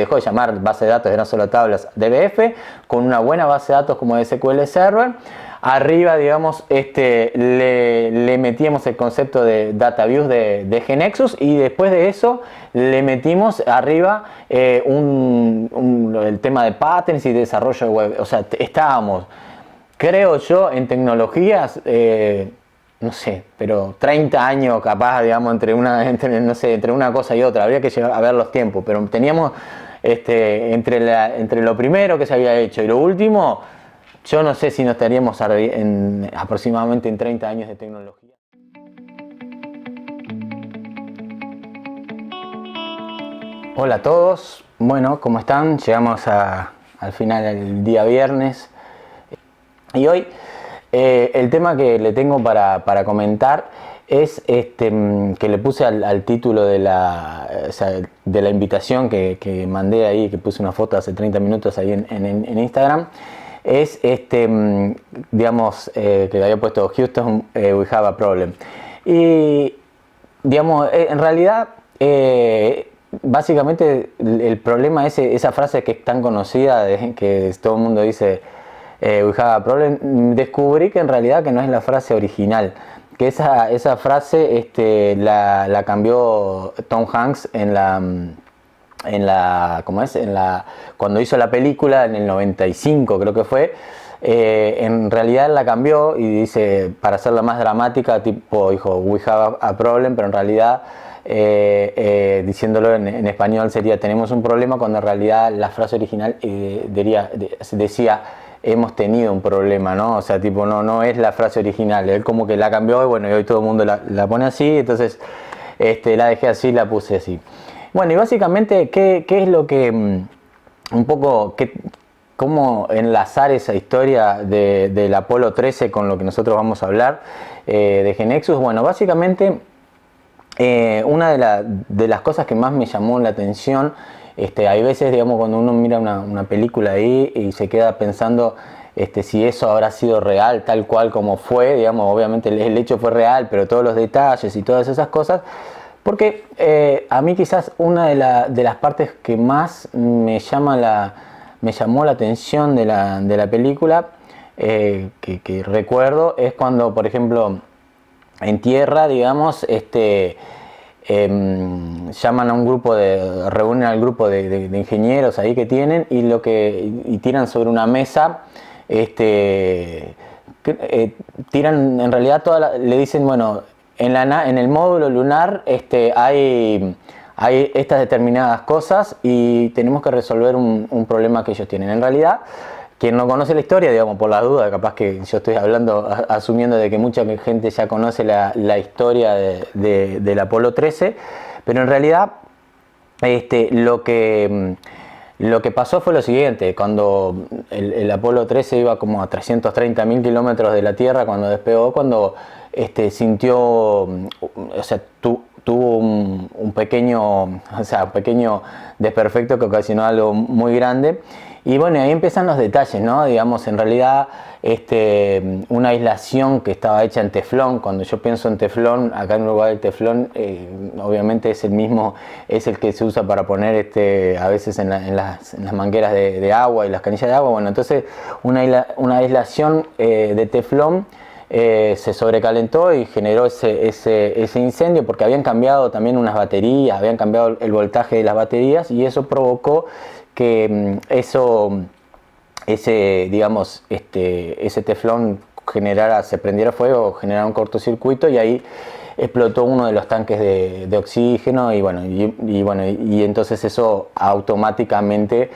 dejó de llamar base de datos, eran solo tablas DBF, con una buena base de datos como SQL Server. Arriba, digamos, le metíamos el concepto de Data Views de GeneXus, y después de eso le metimos arriba el tema de patterns y desarrollo web. O sea, estábamos, creo yo, en tecnologías, no sé, pero 30 años capaz, digamos, entre una cosa y otra. Habría que llegar a ver los tiempos, pero teníamos entre lo primero que se había hecho y lo último, yo no sé si nos estaríamos aproximadamente en 30 años de tecnología. Hola a todos, bueno, ¿cómo están? Llegamos al final del día viernes, y hoy el tema que le tengo para comentar es que le puse al título de la invitación que mandé ahí, que puse una foto hace 30 minutos ahí en Instagram. Es digamos, que había puesto Houston, we have a problem. Y digamos, en realidad, básicamente el problema es esa frase que es tan conocida, que todo el mundo dice we have a problem. Descubrí que en realidad que no es la frase original, que esa frase la cambió Tom Hanks cuando hizo la película en el 95, creo que fue. En realidad la cambió y dice, para hacerla más dramática, tipo, dijo we have a problem, pero en realidad diciéndolo en español sería tenemos un problema, cuando en realidad la frase original decía hemos tenido un problema, ¿no? O sea, tipo, no es la frase original. Él como que la cambió y bueno, y hoy todo el mundo la pone así, entonces la dejé así, la puse así. Bueno, y básicamente, ¿qué es lo que un poco, cómo enlazar esa historia del Apolo 13 con lo que nosotros vamos a hablar de GeneXus? Bueno, básicamente, una de las cosas que más me llamó la atención, hay veces, digamos, cuando uno mira una película ahí y se queda pensando si eso habrá sido real, tal cual como fue, digamos, obviamente el hecho fue real, pero todos los detalles y todas esas cosas, porque a mí quizás una de las partes que más me llamó la atención de la película, que recuerdo, es cuando, por ejemplo, en tierra, digamos, llaman a un grupo reúnen al grupo de ingenieros ahí que tienen, y tiran sobre una mesa, tiran en realidad le dicen, bueno, en el módulo lunar hay estas determinadas cosas y tenemos que resolver un problema que ellos tienen. En realidad, quien no conoce la historia, digamos, por la duda, capaz que yo estoy hablando, asumiendo de que mucha gente ya conoce la historia del Apolo 13, pero en realidad lo que pasó fue lo siguiente: cuando el Apolo 13 iba como a 330.000 kilómetros de la Tierra, cuando despegó, cuando sintió, o sea, tuvo un pequeño desperfecto que ocasionó algo muy grande. Y bueno, ahí empiezan los detalles, ¿no? Digamos, en realidad, una aislación que estaba hecha en teflón. Cuando yo pienso en teflón, acá en Uruguay el teflón, obviamente es el que se usa para poner a veces en las mangueras de agua y las canillas de agua. Bueno, entonces una aislación de teflón se sobrecalentó y generó ese incendio, porque habían cambiado también unas baterías, habían cambiado el voltaje de las baterías, y eso provocó que ese teflón se prendiera fuego, generara un cortocircuito, y ahí explotó uno de los tanques de oxígeno, y entonces eso automáticamente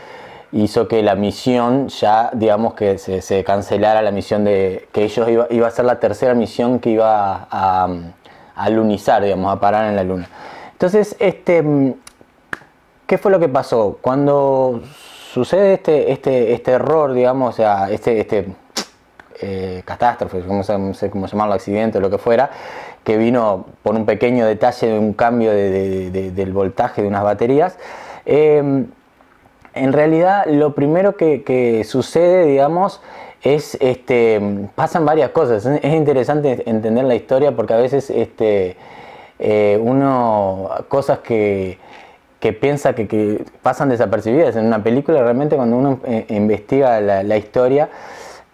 hizo que la misión ya, digamos, que se cancelara la misión que ellos iba a ser la tercera misión que iba a lunizar, digamos, a parar en la luna. Entonces, ¿qué fue lo que pasó? Cuando sucede este error, digamos, o sea, catástrofe, no sé cómo llamarlo, accidente o lo que fuera, que vino por un pequeño detalle de un cambio del voltaje de unas baterías, en realidad lo primero que sucede, digamos, es pasan varias cosas. Es interesante entender la historia, porque a veces cosas que que piensa que pasan desapercibidas en una película. Realmente cuando uno investiga la historia,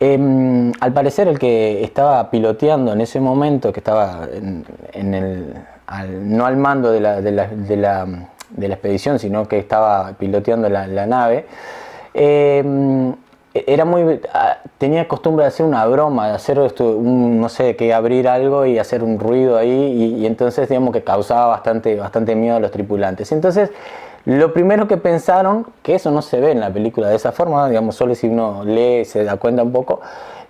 al parecer el que estaba piloteando en ese momento, que estaba no al mando de la expedición, sino que estaba piloteando la nave, tenía costumbre de hacer una broma, de hacer no sé, que abrir algo y hacer un ruido ahí, y entonces digamos que causaba bastante miedo a los tripulantes. Entonces lo primero que pensaron, que eso no se ve en la película de esa forma, digamos, solo si uno lee se da cuenta un poco,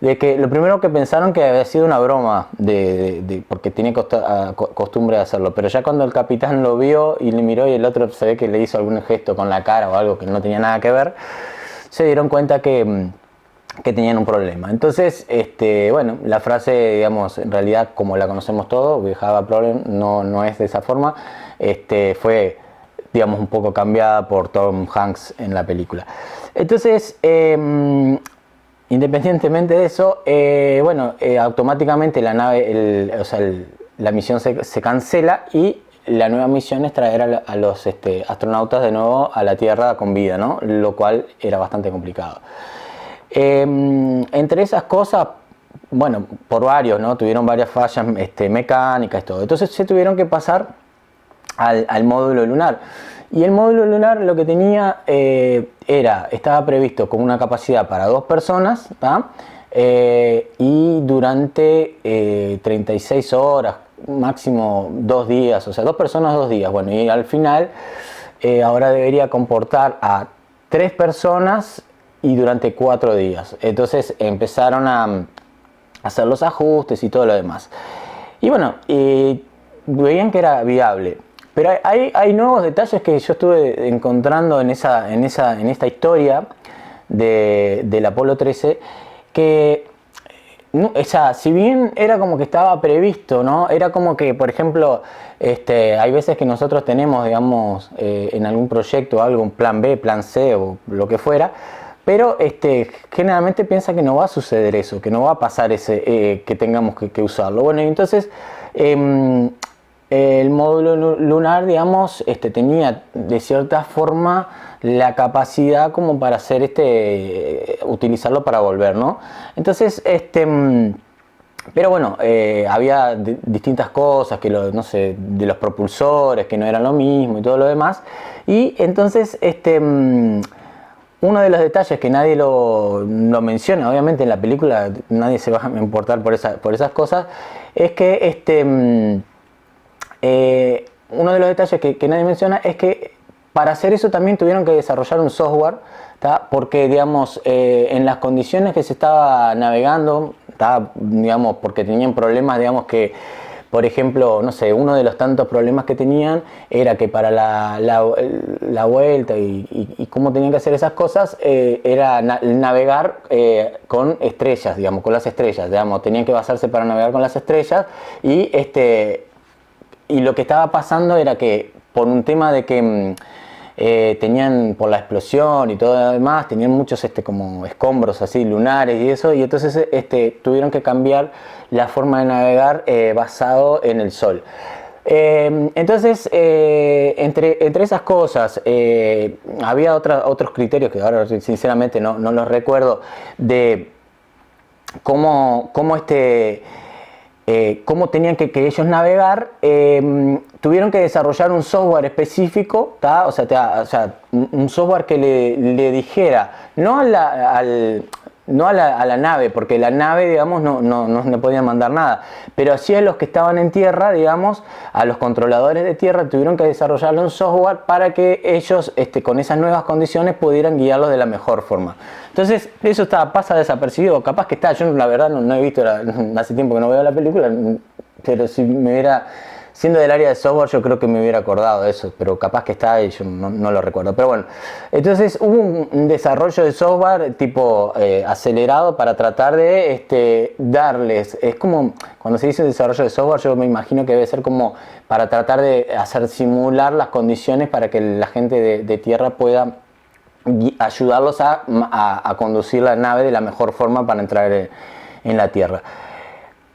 de que lo primero que pensaron que había sido una broma, porque tenía costumbre de hacerlo, pero ya cuando el capitán lo vio y le miró y el otro se ve que le hizo algún gesto con la cara o algo que no tenía nada que ver, se dieron cuenta que tenían un problema. Entonces, bueno, la frase, digamos, en realidad como la conocemos todos, we have a problem, no es de esa forma, fue, digamos, un poco cambiada por Tom Hanks en la película. Entonces, independientemente de eso, bueno, automáticamente la nave, la misión se cancela, y la nueva misión es traer a los astronautas de nuevo a la Tierra con vida, ¿no? Lo cual era bastante complicado. Entre esas cosas, bueno, por varios, ¿no? Tuvieron varias fallas mecánicas y todo. Entonces se tuvieron que pasar al módulo lunar. Y el módulo lunar lo que tenía estaba previsto con una capacidad para 2 personas, ¿tá? Y durante 36 horas, máximo 2 días, o sea, 2 personas 2 días. Bueno, y al final ahora debería comportar a 3 personas y durante 4 días. Entonces empezaron a hacer los ajustes y todo lo demás. Y bueno, veían que era viable. Pero hay nuevos detalles que yo estuve encontrando en esta historia del Apolo 13, que, o sea, si bien era como que estaba previsto, ¿no? Era como que, por ejemplo, hay veces que nosotros tenemos, digamos, en algún proyecto algo, un plan B, plan C o lo que fuera, pero generalmente piensa que no va a suceder eso, que no va a pasar que tengamos que usarlo. Bueno, y entonces el módulo lunar, digamos, tenía de cierta forma la capacidad como para hacer utilizarlo para volver, ¿no? Entonces, pero bueno, había distintas cosas, no sé, de los propulsores, que no eran lo mismo y todo lo demás. Y entonces, uno de los detalles que nadie lo menciona, obviamente en la película nadie se va a importar por esas cosas, es que uno de los detalles que nadie menciona es que para hacer eso también tuvieron que desarrollar un software, ¿tá? Porque, digamos, en las condiciones que se estaba navegando, ¿tá? Digamos, porque tenían problemas, digamos que, por ejemplo, no sé, uno de los tantos problemas que tenían era que para la vuelta y cómo tenían que hacer esas cosas, era navegar con estrellas, digamos, con las estrellas, digamos, tenían que basarse para navegar con las estrellas, y lo que estaba pasando era que por un tema de que tenían, por la explosión y todo lo demás, tenían muchos como escombros así lunares y eso, y entonces tuvieron que cambiar la forma de navegar basado en el Sol. Entonces, entre esas cosas, había otros criterios que ahora sinceramente no los recuerdo, de cómo tenían que ellos navegar. Tuvieron que desarrollar un software específico, ¿tá? O sea, un software que le dijera, no a la nave, porque la nave, digamos, no podían mandar nada, pero sí a los que estaban en tierra, digamos, a los controladores de tierra, tuvieron que desarrollarle un software para que ellos, con esas nuevas condiciones, pudieran guiarlos de la mejor forma. Entonces, eso pasa desapercibido, capaz que está, yo la verdad no he visto, hace tiempo que no veo la película, pero si me hubiera... Siendo del área de software, yo creo que me hubiera acordado de eso, pero capaz que está y yo no lo recuerdo. Pero bueno, entonces hubo un desarrollo de software tipo acelerado para tratar de darles. Es como cuando se dice desarrollo de software, yo me imagino que debe ser como para tratar de hacer simular las condiciones para que la gente de tierra pueda ayudarlos a conducir la nave de la mejor forma para entrar en la Tierra.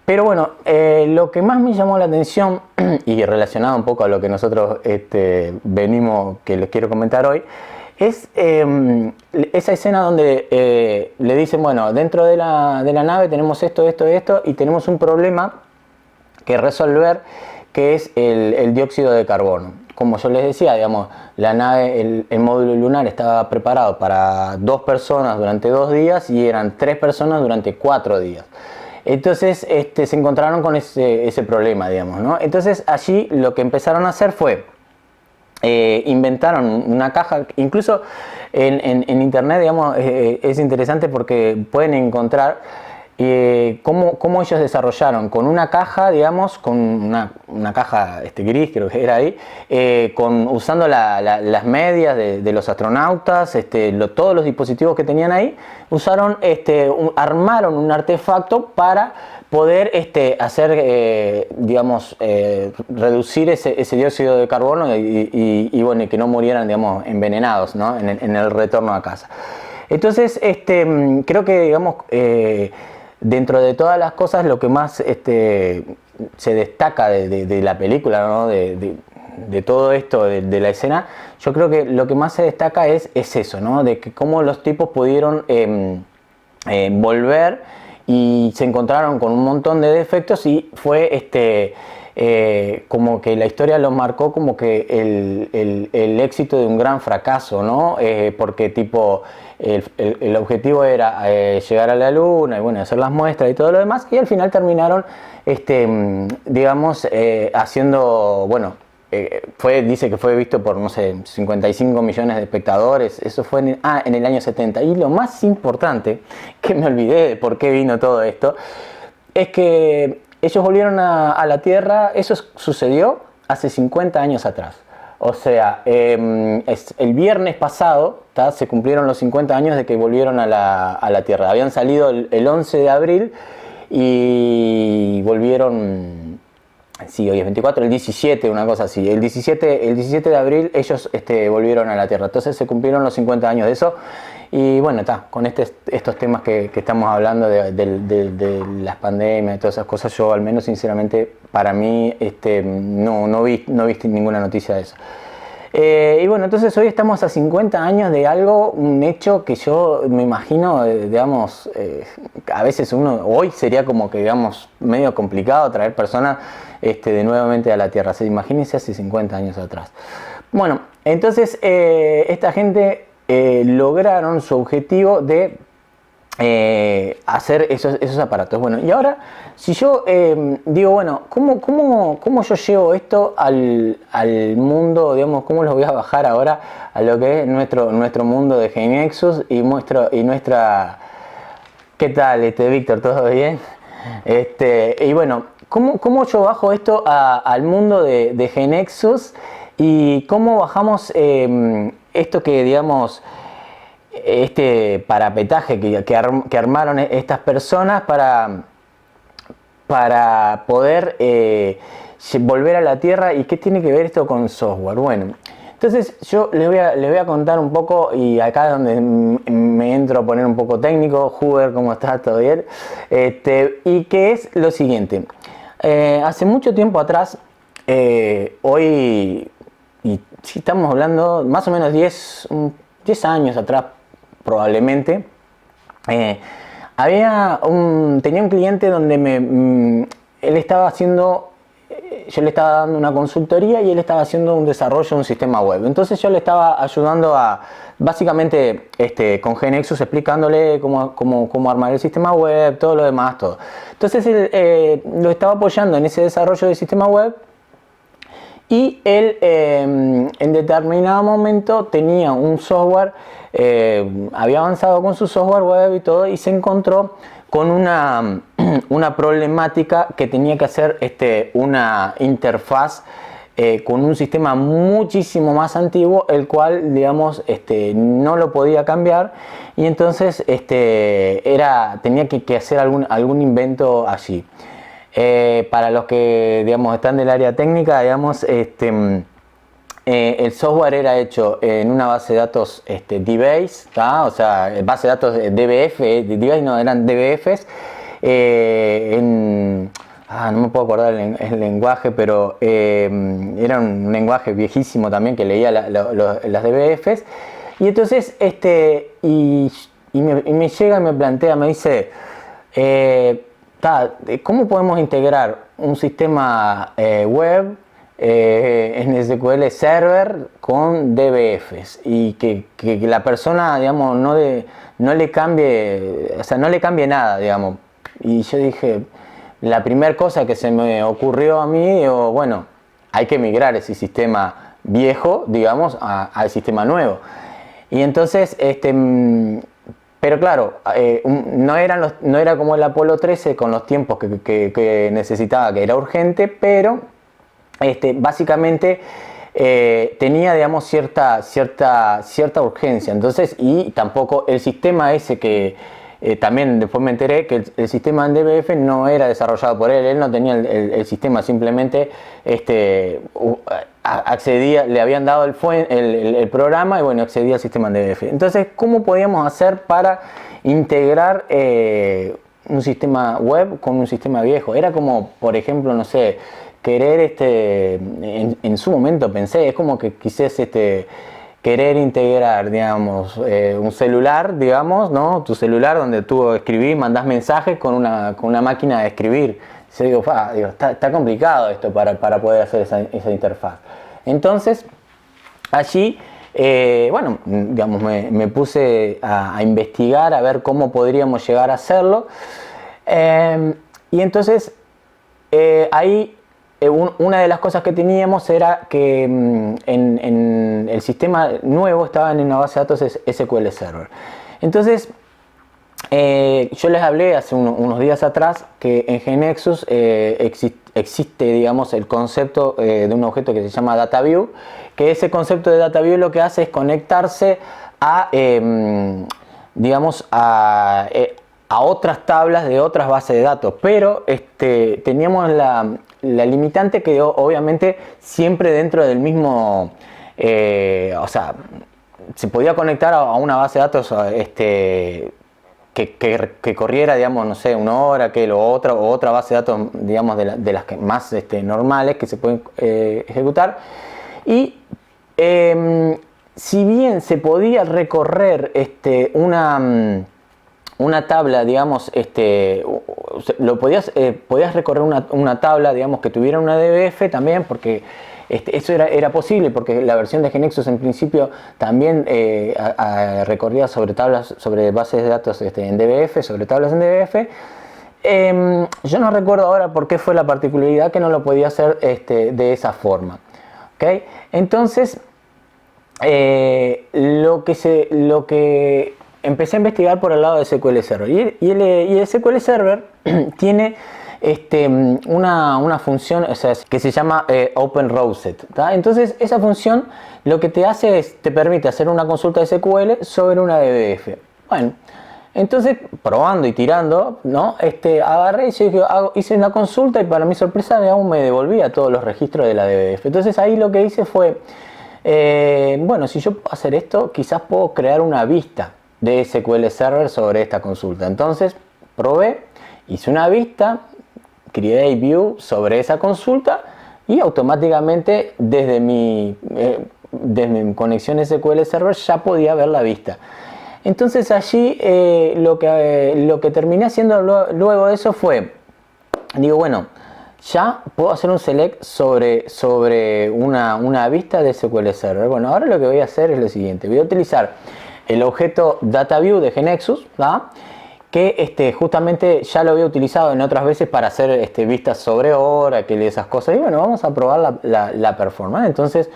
Pero bueno, lo que más me llamó la atención, y relacionado un poco a lo que nosotros venimos, que les quiero comentar hoy, es esa escena donde le dicen, bueno, dentro de la nave tenemos esto, esto, esto, y tenemos un problema que resolver, que es el dióxido de carbono. Como yo les decía, digamos, la nave, el módulo lunar estaba preparado para 2 personas durante 2 días y eran 3 personas durante 4 días. Entonces se encontraron con ese problema, digamos, ¿no? Entonces allí lo que empezaron a hacer fue, inventaron una caja, incluso en internet, digamos, es interesante porque pueden encontrar cómo ellos desarrollaron con una caja, digamos, con una caja gris, creo que era ahí, usando las medias de los astronautas, todos los dispositivos que tenían ahí, armaron un artefacto para poder hacer, digamos, reducir ese dióxido de carbono y bueno, que no murieran, digamos, envenenados, ¿no? en el retorno a casa. Entonces, creo que, digamos, dentro de todas las cosas, lo que más se destaca de la película, ¿no? de todo esto, de la escena, yo creo que lo que más se destaca es eso, ¿no? De que cómo los tipos pudieron volver y se encontraron con un montón de defectos y fue como que la historia lo marcó como que el éxito de un gran fracaso, ¿no? Porque tipo el objetivo era llegar a la luna y bueno, hacer las muestras y todo lo demás, y al final terminaron digamos haciendo, bueno, dice que fue visto por, no sé, 55 millones de espectadores. Eso fue en el año 70. Y lo más importante, que me olvidé de por qué vino todo esto, es que ellos volvieron a la Tierra. Eso sucedió hace 50 años atrás. O sea, el viernes pasado se cumplieron los 50 años de que volvieron a la Tierra. Habían salido el 11 de abril y volvieron... Sí, hoy es 24, el 17, una cosa así. El 17 de abril ellos volvieron a la Tierra. Entonces se cumplieron los 50 años de eso. Y bueno, con estos temas que estamos hablando de las pandemias y todas esas cosas, yo al menos sinceramente, para mí, no vi ninguna noticia de eso. Y bueno, entonces hoy estamos a 50 años de algo, un hecho que yo me imagino, digamos, a veces hoy sería como que, digamos, medio complicado traer personas nuevamente a la Tierra. Imagínense hace 50 años atrás. Bueno, entonces esta gente lograron su objetivo de hacer esos aparatos. Bueno, y ahora, si yo digo, bueno, ¿cómo yo llevo esto al mundo, digamos, cómo los voy a bajar ahora a lo que es nuestro mundo de GeneXus y nuestra... ¿Qué tal, Víctor? ¿Todo bien? Y bueno, ¿cómo yo bajo esto al mundo de GeneXus y cómo bajamos esto que, digamos, parapetaje que armaron estas personas para poder volver a la Tierra? ¿Y qué tiene que ver esto con software? Bueno, entonces yo les voy a contar un poco, y acá es donde me entro a poner un poco técnico. Huber, ¿cómo estás? ¿Todo bien? Y que es lo siguiente. Hace mucho tiempo atrás, hoy, y si estamos hablando más o menos 10 años atrás probablemente, tenía un cliente donde él estaba haciendo, yo le estaba dando una consultoría y él estaba haciendo un desarrollo de un sistema web. Entonces yo le estaba ayudando básicamente con GeneXus, explicándole cómo armar el sistema web, todo lo demás, todo. Entonces él lo estaba apoyando en ese desarrollo del sistema web. Y él en determinado momento tenía un software, había avanzado con su software web y todo, y se encontró con una problemática que tenía que hacer una interfaz con un sistema muchísimo más antiguo, el cual, digamos, no lo podía cambiar, y entonces tenía que hacer algún invento allí. Para los que, digamos, están del área técnica, digamos, el software era hecho en una base de datos DBase, o sea, base de datos DBF, DBase no, eran DBFs, no me puedo acordar el lenguaje, pero era un lenguaje viejísimo también que leía las DBFs. Y entonces, y me llega y me plantea, me dice, ¿cómo podemos integrar un sistema web en SQL Server con DBFs? Y que la persona, digamos, no le cambie, o sea, no le cambie nada, digamos. Y yo dije, la primera cosa que se me ocurrió a mí, digo, bueno, hay que migrar ese sistema viejo, digamos, al sistema nuevo. Y entonces, pero claro, no era como el Apolo 13 con los tiempos que necesitaba, que era urgente, pero básicamente tenía, digamos, cierta urgencia. Entonces, y tampoco el sistema ese que también después me enteré que el sistema en DBF no era desarrollado por él no tenía el sistema, simplemente accedía, le habían dado el programa y bueno, accedía al sistema en DBF. Entonces, ¿cómo podíamos hacer para integrar un sistema web con un sistema viejo? Era como, por ejemplo, no sé, querer, en su momento pensé, es como que quisieras querer integrar, digamos, un celular, digamos, ¿no? Tu celular donde tú escribís, mandás mensajes con una máquina de escribir. Yo digo, está complicado esto para poder hacer esa interfaz. Entonces, allí, bueno, digamos, me puse a investigar, a ver cómo podríamos llegar a hacerlo. Y entonces, ahí una de las cosas que teníamos era que en el sistema nuevo estaba en una base de datos SQL Server. Entonces, yo les hablé hace unos días atrás que en GeneXus existe, digamos, el concepto de un objeto que se llama DataView, que ese concepto de DataView lo que hace es conectarse a, digamos, a otras tablas de otras bases de datos, pero teníamos la limitante que obviamente siempre dentro del mismo, o sea, se podía conectar a una base de datos que corriera, digamos, no sé, una hora, o otra base de datos, digamos, de las que más normales que se pueden ejecutar. Y si bien se podía recorrer una tabla, digamos, podías recorrer una tabla, digamos, que tuviera una DBF también, porque eso era posible, porque la versión de GeneXus en principio también recorría sobre tablas, sobre bases de datos en DBF, sobre tablas en DBF. Yo no recuerdo ahora por qué fue la particularidad que no lo podía hacer de esa forma. ¿Okay? Entonces, lo que empecé a investigar por el lado de SQL Server y el SQL Server tiene una función, o sea, que se llama Open Rouset. Entonces esa función lo que te hace es, te permite hacer una consulta de SQL sobre una DBF. Bueno, entonces probando y tirando, ¿no? Agarré y hice una consulta y para mi sorpresa aún me devolvía todos los registros de la DBF. Entonces ahí lo que hice fue, bueno, si yo puedo hacer esto, quizás puedo crear una vista de SQL Server sobre esta consulta. Entonces probé, hice una vista, create view sobre esa consulta y automáticamente desde mi conexión SQL Server ya podía ver la vista. Entonces allí lo que terminé haciendo luego de eso fue, digo, bueno, ya puedo hacer un select sobre una vista de SQL Server. Bueno, ahora lo que voy a hacer es lo siguiente, voy a utilizar el objeto DataView de GeneXus, ¿verdad? Que justamente ya lo había utilizado en otras veces para hacer vistas sobre Oracle y esas cosas. Y bueno, vamos a probar la performance. Entonces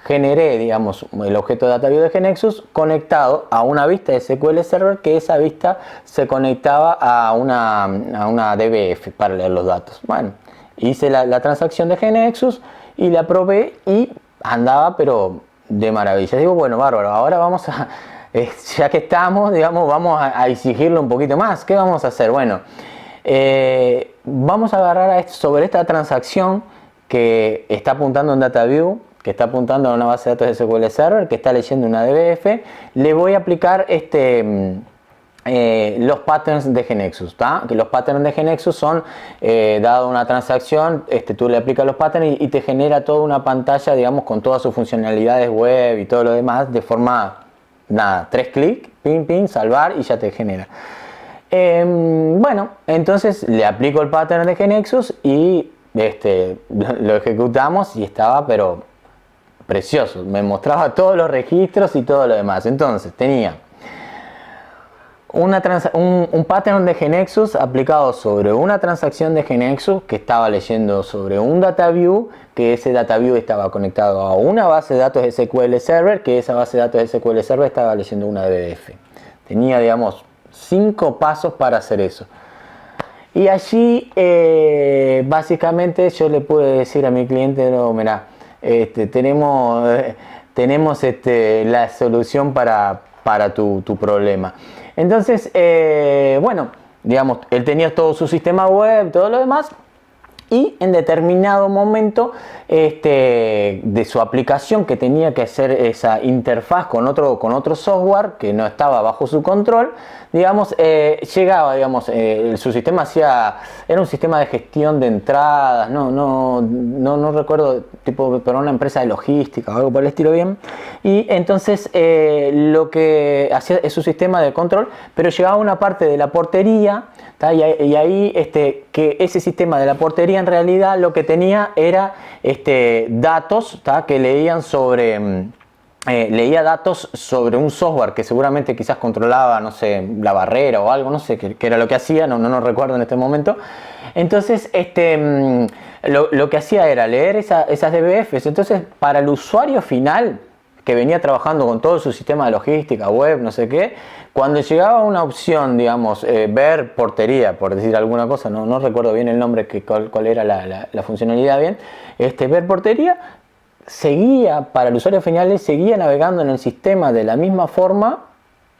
generé, digamos, el objeto DataView de GeneXus conectado a una vista de SQL Server, que esa vista se conectaba a una DBF para leer los datos. Bueno, hice la transacción de GeneXus y la probé y andaba pero de maravilla. Digo, bueno, bárbaro, ahora vamos a... ya que estamos, digamos, vamos a exigirlo un poquito más. ¿Qué vamos a hacer? Bueno, vamos a agarrar sobre esta transacción que está apuntando en DataView, que está apuntando a una base de datos de SQL Server, que está leyendo una DBF. Le voy a aplicar los patterns de GNexus, que los patterns de GNexus son, dado una transacción, tú le aplicas los patterns y te genera toda una pantalla, digamos, con todas sus funcionalidades web y todo lo demás, de forma, nada, 3 clics, pin, pin, salvar y ya te genera. Bueno, entonces le aplico el pattern de GNexus y lo ejecutamos y estaba, pero precioso, me mostraba todos los registros y todo lo demás. Entonces tenía un pattern de GNexus aplicado sobre una transacción de GNexus que estaba leyendo sobre un data view, que ese data view estaba conectado a una base de datos SQL Server, que esa base de datos SQL Server estaba leyendo una DBF. Tenía, digamos, 5 pasos para hacer eso. Y allí, básicamente, yo le pude decir a mi cliente, no, mira, tenemos la solución para tu problema. Entonces, bueno, digamos, él tenía todo su sistema web, todo lo demás, y en determinado momento de su aplicación, que tenía que hacer esa interfaz con otro software que no estaba bajo su control, digamos, llegaba, digamos, su sistema era un sistema de gestión de entradas, no recuerdo, tipo, pero una empresa de logística o algo por el estilo bien, y entonces lo que hacía es su sistema de control, pero llegaba una parte de la portería, y ahí que ese sistema de la portería en realidad lo que tenía era datos que leía datos sobre un software que seguramente quizás controlaba, no sé, la barrera o algo, no sé qué era lo que hacía, no recuerdo en este momento. Entonces, lo que hacía era leer esas DBFs. Entonces, para el usuario final que venía trabajando con todo su sistema de logística, web, no sé qué, cuando llegaba una opción, digamos, ver portería, por decir alguna cosa, no recuerdo bien el nombre, cuál era la funcionalidad bien, ver portería, para el usuario final, seguía navegando en el sistema de la misma forma,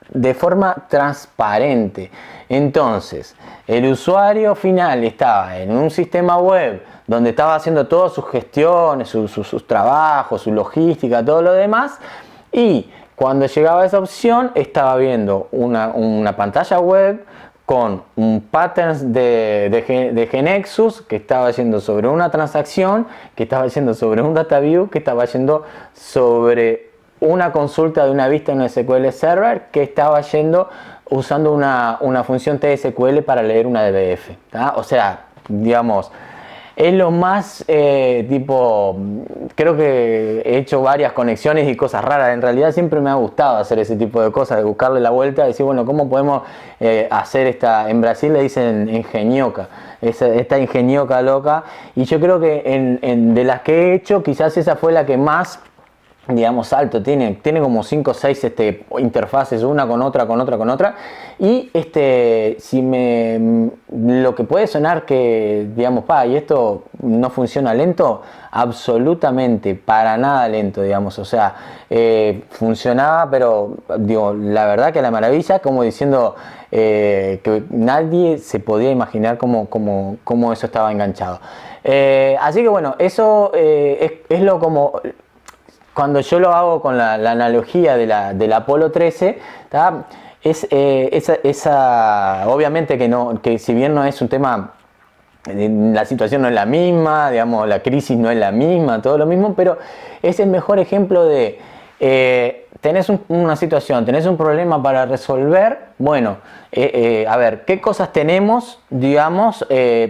de forma transparente. Entonces, el usuario final estaba en un sistema web donde estaba haciendo todas sus gestiones, sus trabajos, su logística, todo lo demás, y cuando llegaba a esa opción estaba viendo una pantalla web con un pattern de GNexus que estaba yendo sobre una transacción, que estaba yendo sobre un data view, que estaba yendo sobre una consulta de una vista en un SQL Server, que estaba yendo usando una función TSQL para leer una DBF. O sea, digamos, es lo más creo que he hecho varias conexiones y cosas raras. En realidad siempre me ha gustado hacer ese tipo de cosas, de buscarle la vuelta, decir, bueno, ¿cómo podemos hacer en Brasil le dicen engenioca, esta engenioca loca? Y yo creo que de las que he hecho, quizás esa fue la que más, digamos, alto, tiene como 5 o 6 interfaces, una con otra, y lo que puede sonar que, digamos, y esto no funciona lento, absolutamente, para nada lento, digamos, o sea, funcionaba, pero, digo, la verdad que la maravilla, como diciendo que nadie se podía imaginar cómo eso estaba enganchado. Así que bueno, eso es lo como... Cuando yo lo hago con la analogía del Apolo 13, obviamente que si bien no es un tema, la situación no es la misma, digamos, la crisis no es la misma, todo lo mismo, pero es el mejor ejemplo de tenés una situación, tenés un problema para resolver, bueno, a ver, ¿qué cosas tenemos, digamos,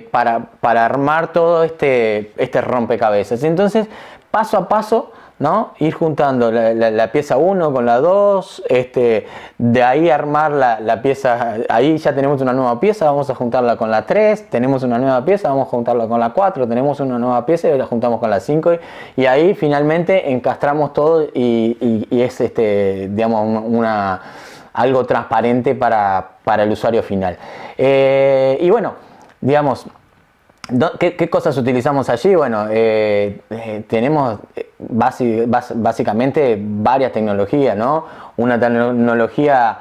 para armar todo este rompecabezas? Entonces, paso a paso, ¿no? Ir juntando la pieza 1 con la 2, de ahí armar la pieza, ahí ya tenemos una nueva pieza, vamos a juntarla con la 3, tenemos una nueva pieza, vamos a juntarla con la 4, tenemos una nueva pieza y la juntamos con la 5, y ahí finalmente encastramos todo y es digamos, algo transparente para el usuario final. Y bueno, digamos, ¿qué cosas utilizamos allí? Bueno, tenemos básicamente varias tecnologías, ¿no? Una tecnología,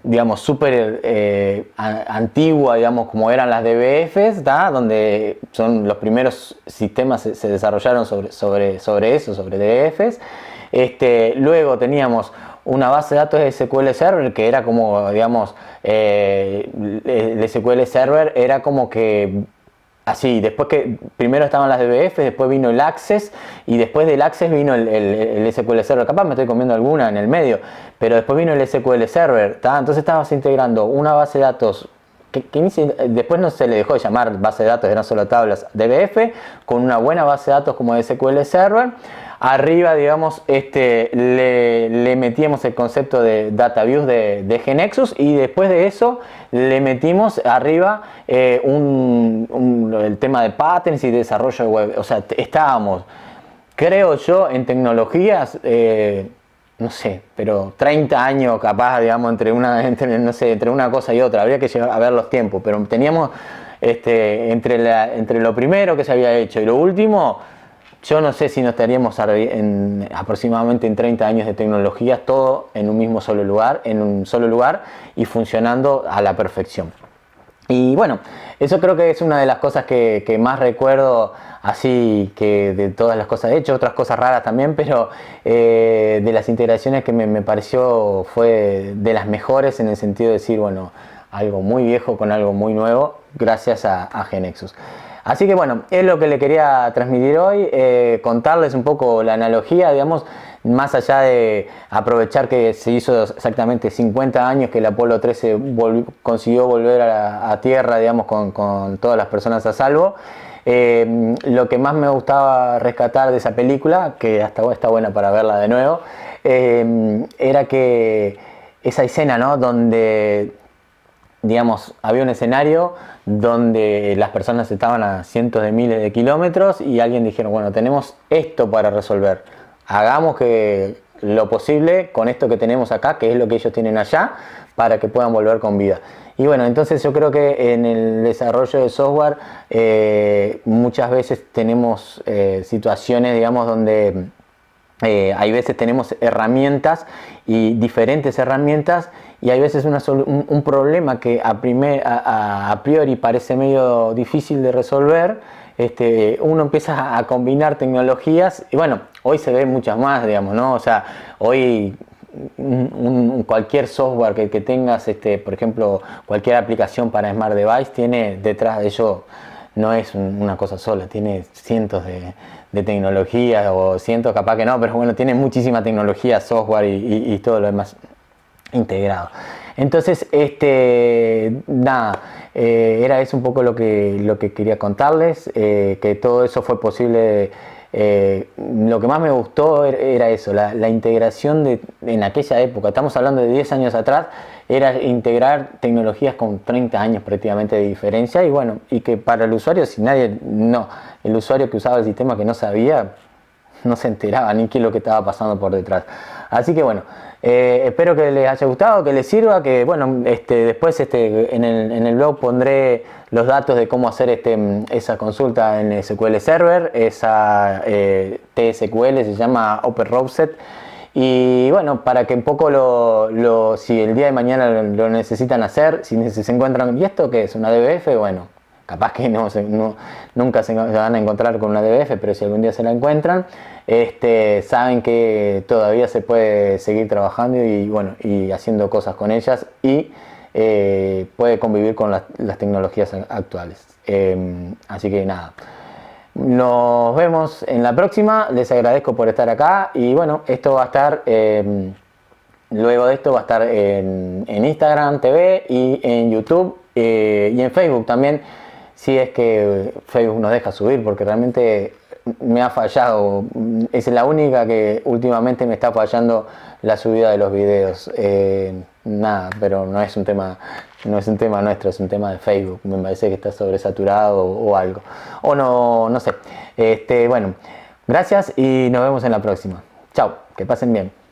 digamos, súper antigua, digamos, como eran las DBFs, donde son los primeros sistemas se desarrollaron sobre DBFs. Luego teníamos una base de datos de SQL Server que era como, digamos, el SQL Server era como que así, después que primero estaban las DBF, después vino el Access y después del Access vino el SQL Server. Capaz me estoy comiendo alguna en el medio, pero después vino el SQL Server. Entonces estabas integrando una base de datos después no se le dejó de llamar base de datos, eran solo tablas DBF, con una buena base de datos como SQL Server. Arriba, digamos, le metíamos el concepto de Data Views de GNexus y después de eso le metimos arriba el tema de patterns y desarrollo de web. O sea, estábamos, creo yo, en tecnologías, no sé, pero 30 años capaz, digamos, entre una cosa y otra. Habría que llegar a ver los tiempos, pero teníamos entre lo primero que se había hecho y lo último. Yo no sé si no estaríamos aproximadamente en 30 años de tecnologías, todo en un solo lugar y funcionando a la perfección. Y bueno, eso creo que es una de las cosas que más recuerdo, así que de todas las cosas, he hecho otras cosas raras también, pero de las integraciones que me pareció fue de las mejores en el sentido de decir, bueno, algo muy viejo con algo muy nuevo, gracias a GNexus. Así que bueno, es lo que le quería transmitir hoy, contarles un poco la analogía, digamos, más allá de aprovechar que se hizo exactamente 50 años que el Apolo 13 consiguió volver a tierra, digamos, con todas las personas a salvo. Lo que más me gustaba rescatar de esa película, que hasta está buena para verla de nuevo, era que esa escena, ¿no?, donde, digamos, había un escenario donde las personas estaban a cientos de miles de kilómetros y alguien dijeron, bueno, tenemos esto para resolver, hagamos lo posible con esto que tenemos acá, que es lo que ellos tienen allá, para que puedan volver con vida. Y bueno, entonces yo creo que en el desarrollo de software muchas veces tenemos situaciones, digamos, donde hay veces tenemos herramientas y diferentes herramientas y hay veces un problema que a priori parece medio difícil de resolver. Uno empieza a combinar tecnologías y bueno, hoy se ven muchas más, digamos, ¿no? O sea, hoy cualquier software que tengas, por ejemplo, cualquier aplicación para Smart Device tiene detrás de ello, no es una cosa sola, tiene cientos de tecnologías o cientos capaz que no, pero bueno, tiene muchísima tecnología, software y todo lo demás integrado. Entonces, nada, era eso un poco lo que quería contarles, que todo eso fue posible. Lo que más me gustó era eso, la integración en aquella época, estamos hablando de 10 años atrás, era integrar tecnologías con 30 años prácticamente de diferencia y bueno, y que para el usuario, el usuario que usaba el sistema que no sabía, no se enteraba ni qué es lo que estaba pasando por detrás. Así que bueno, espero que les haya gustado, que les sirva, que bueno, después en el blog pondré los datos de cómo hacer esa consulta en SQL Server, esa TSQL se llama OpenRouseSet. Y bueno, para que un poco si el día de mañana lo necesitan hacer, si se encuentran, ¿y esto qué es? ¿Una DBF? Bueno, capaz que nunca se van a encontrar con una DBF, pero si algún día se la encuentran, saben que todavía se puede seguir trabajando y bueno, y haciendo cosas con ellas y puede convivir con las tecnologías actuales. Así que nada. Nos vemos en la próxima, les agradezco por estar acá y bueno, esto va a estar, luego de esto va a estar en Instagram TV y en YouTube y en Facebook también, si es que Facebook nos deja subir, porque realmente me ha fallado, es la única que últimamente me está fallando la subida de los videos. Nada, pero no es un tema nuestro, es un tema de Facebook, me parece que está sobresaturado o algo, o no sé. Bueno, gracias y nos vemos en la próxima. Chao, que pasen bien.